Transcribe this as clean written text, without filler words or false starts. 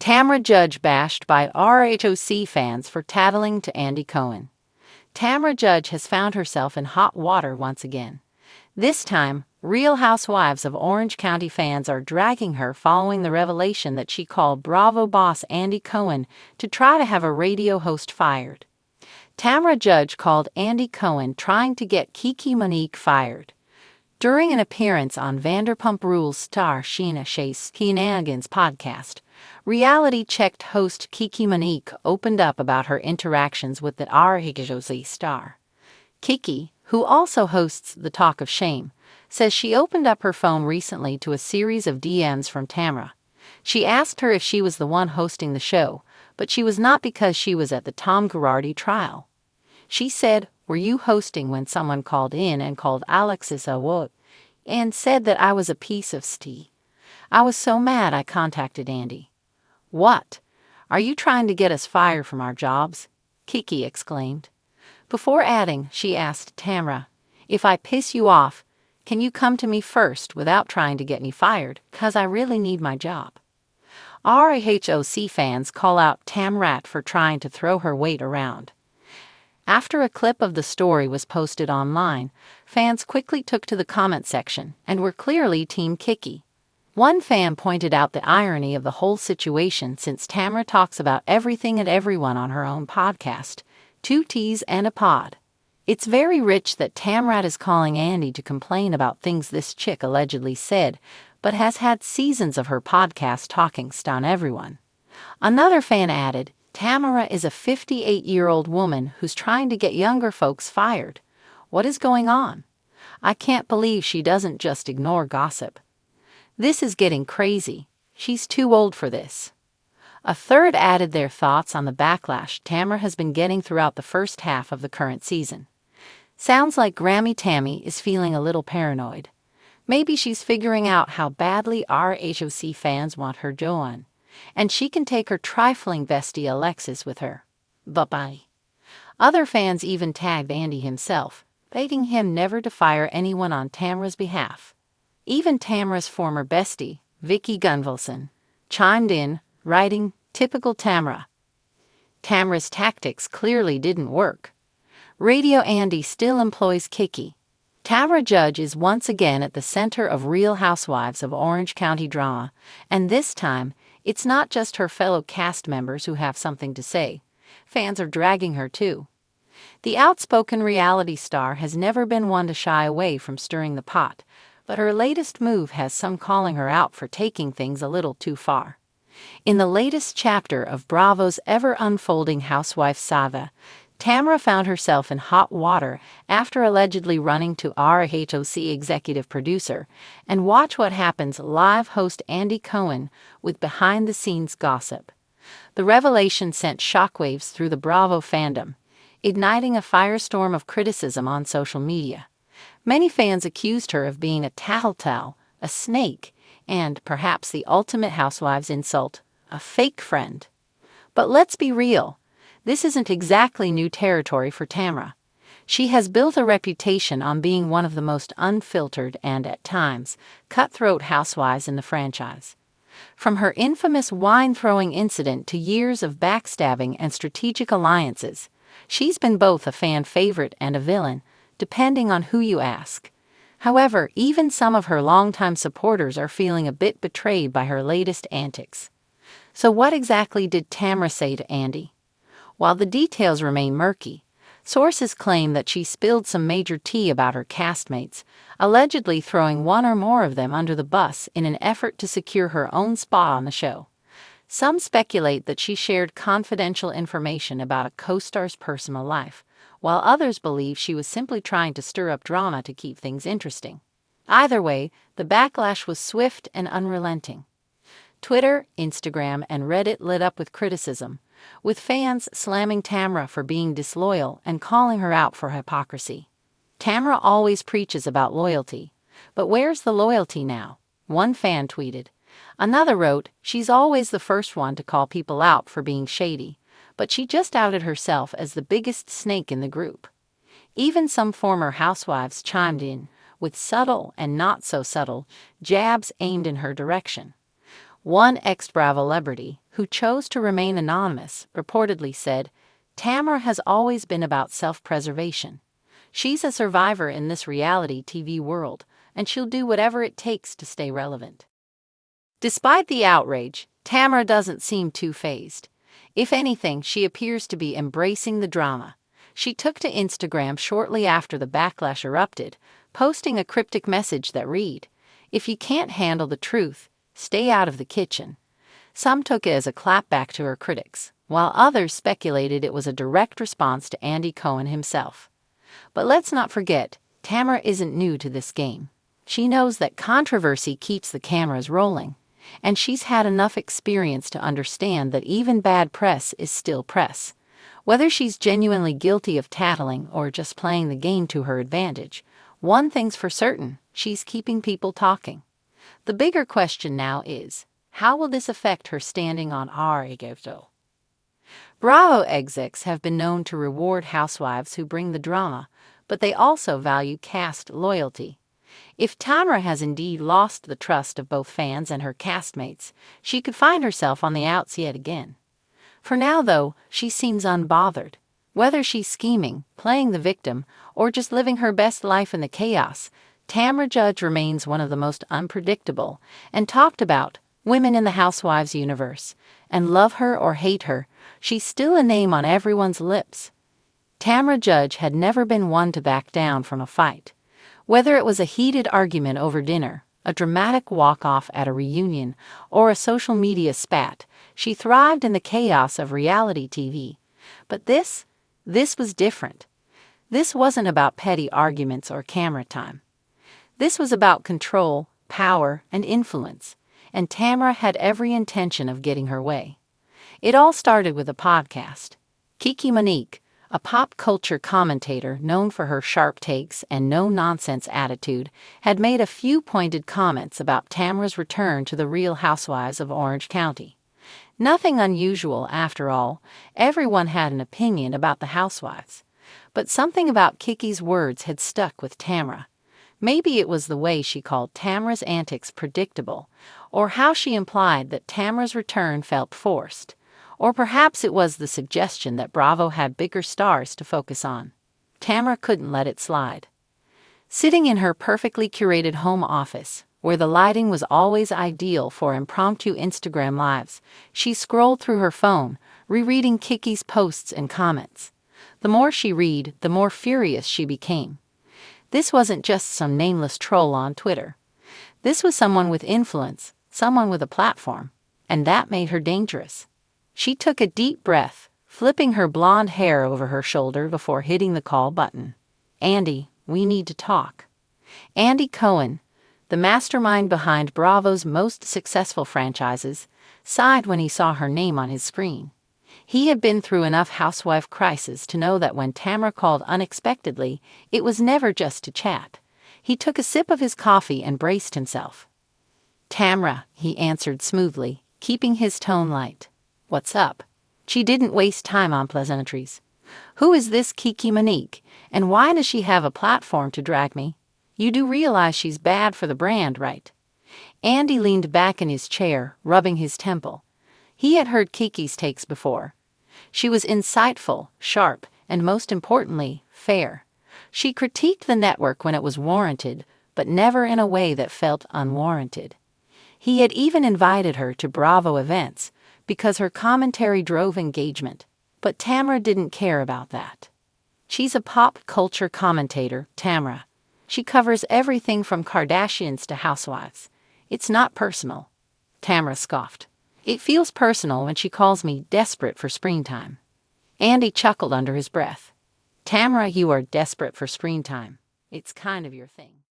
Tamra Judge bashed by RHOC fans for tattling to Andy Cohen. Tamra Judge has found herself in hot water once again. This time, Real Housewives of Orange County fans are dragging her following the revelation that she called Bravo boss Andy Cohen to try to have a radio host fired. Tamra Judge called Andy Cohen trying to get Kiki Monique fired. During an appearance on Vanderpump Rules star Sheena Shea's Shenanigans podcast, reality-checked host Kiki Monique opened up about her interactions with the RHOC star. Kiki, who also hosts The Talk of Shame, says she opened up her phone recently to a series of DMs from Tamra. She asked her if she was the one hosting the show, but she was not because she was at the Tom Girardi trial. She said, "Were you hosting when someone called in and called Alexis a what? And said that I was a piece of st. I was so mad I contacted Andy." "What? Are you trying to get us fired from our jobs?" Kiki exclaimed. Before adding, she asked Tamra, "If I piss you off, can you come to me first without trying to get me fired, 'cause I really need my job?" RHOC fans call out Tamra for trying to throw her weight around. After a clip of the story was posted online, fans quickly took to the comment section and were clearly Team Kiki. One fan pointed out the irony of the whole situation since Tamra talks about everything and everyone on her own podcast, Two T's and a Pod. It's very rich that Tamra is calling Andy to complain about things this chick allegedly said, but has had seasons of her podcast talking stun everyone. Another fan added, "Tamra is a 58-year-old woman who's trying to get younger folks fired. What is going on? I can't believe she doesn't just ignore gossip. This is getting crazy. She's too old for this." A third added their thoughts on the backlash Tamra has been getting throughout the first half of the current season. "Sounds like Grammy Tammy is feeling a little paranoid. Maybe she's figuring out how badly RHOC fans want her Joan, and she can take her trifling bestie Alexis with her. Bye-bye." Other fans even tagged Andy himself, begging him never to fire anyone on Tamra's behalf. Even Tamra's former bestie, Vicky Gunvalson, chimed in, writing, "Typical Tamra. Tamra's tactics clearly didn't work. Radio Andy still employs Kiki." Tamra Judge is once again at the center of Real Housewives of Orange County drama, and this time, it's not just her fellow cast members who have something to say. Fans are dragging her too. The outspoken reality star has never been one to shy away from stirring the pot, but her latest move has some calling her out for taking things a little too far. In the latest chapter of Bravo's ever-unfolding housewife saga, Tamra found herself in hot water after allegedly running to RHOC executive producer and Watch What Happens live host Andy Cohen with behind-the-scenes gossip. The revelation sent shockwaves through the Bravo fandom, igniting a firestorm of criticism on social media. Many fans accused her of being a tattletale, a snake, and, perhaps the ultimate housewives insult, a fake friend. But let's be real. This isn't exactly new territory for Tamra. She has built a reputation on being one of the most unfiltered and, at times, cutthroat housewives in the franchise. From her infamous wine-throwing incident to years of backstabbing and strategic alliances, she's been both a fan favorite and a villain, depending on who you ask. However, even some of her longtime supporters are feeling a bit betrayed by her latest antics. So what exactly did Tamra say to Andy? While the details remain murky, sources claim that she spilled some major tea about her castmates, allegedly throwing one or more of them under the bus in an effort to secure her own spot on the show. Some speculate that she shared confidential information about a co-star's personal life, while others believe she was simply trying to stir up drama to keep things interesting. Either way, the backlash was swift and unrelenting. Twitter, Instagram, and Reddit lit up with criticism, with fans slamming Tamra for being disloyal and calling her out for hypocrisy. Tamra always preaches about loyalty, but where's the loyalty now? One fan tweeted. Another wrote, "She's always the first one to call people out for being shady, but she just outed herself as the biggest snake in the group." Even some former housewives chimed in, with subtle and not so subtle jabs aimed in her direction. One ex-Bravo celebrity, who chose to remain anonymous, reportedly said, "Tamra has always been about self-preservation. She's a survivor in this reality TV world, and she'll do whatever it takes to stay relevant." Despite the outrage, Tamra doesn't seem too fazed. If anything, she appears to be embracing the drama. She took to Instagram shortly after the backlash erupted, posting a cryptic message that read, "If you can't handle the truth, stay out of the kitchen." Some took it as a clapback to her critics, while others speculated it was a direct response to Andy Cohen himself. But let's not forget, Tamra isn't new to this game. She knows that controversy keeps the cameras rolling, and she's had enough experience to understand that even bad press is still press. Whether she's genuinely guilty of tattling or just playing the game to her advantage, one thing's for certain, she's keeping people talking. The bigger question now is, how will this affect her standing on RHOC? Bravo execs have been known to reward housewives who bring the drama, but they also value cast loyalty. If Tamra has indeed lost the trust of both fans and her castmates, she could find herself on the outs yet again. For now, though, she seems unbothered. Whether she's scheming, playing the victim, or just living her best life in the chaos, Tamra Judge remains one of the most unpredictable and talked about women in the Housewives universe. And love her or hate her, she's still a name on everyone's lips. Tamra Judge had never been one to back down from a fight. Whether it was a heated argument over dinner, a dramatic walk-off at a reunion, or a social media spat, she thrived in the chaos of reality TV. But this was different. This wasn't about petty arguments or camera time. This was about control, power, and influence, and Tamra had every intention of getting her way. It all started with a podcast. Kiki Monique, a pop culture commentator known for her sharp takes and no-nonsense attitude, had made a few pointed comments about Tamra's return to the Real Housewives of Orange County. Nothing unusual, after all. Everyone had an opinion about the housewives. But something about Kiki's words had stuck with Tamra. Maybe it was the way she called Tamra's antics predictable, or how she implied that Tamra's return felt forced. Or perhaps it was the suggestion that Bravo had bigger stars to focus on. Tamra couldn't let it slide. Sitting in her perfectly curated home office, where the lighting was always ideal for impromptu Instagram lives, she scrolled through her phone, rereading Kiki's posts and comments. The more she read, the more furious she became. This wasn't just some nameless troll on Twitter. This was someone with influence, someone with a platform, and that made her dangerous. She took a deep breath, flipping her blonde hair over her shoulder before hitting the call button. "Andy, we need to talk." Andy Cohen, the mastermind behind Bravo's most successful franchises, sighed when he saw her name on his screen. He had been through enough housewife crises to know that when Tamra called unexpectedly, it was never just to chat. He took a sip of his coffee and braced himself. "Tamra," he answered smoothly, keeping his tone light. "What's up?" She didn't waste time on pleasantries. "Who is this Kiki Monique, and why does she have a platform to drag me? You do realize she's bad for the brand, right?" Andy leaned back in his chair, rubbing his temple. He had heard Kiki's takes before. She was insightful, sharp, and most importantly, fair. She critiqued the network when it was warranted, but never in a way that felt unwarranted. He had even invited her to Bravo events, because her commentary drove engagement, but Tamra didn't care about that. She's a pop culture commentator, Tamra. She covers everything from Kardashians to housewives. It's not personal. Tamra scoffed. "It feels personal when she calls me desperate for screen time." Andy chuckled under his breath. "Tamra, you are desperate for screen time. It's kind of your thing."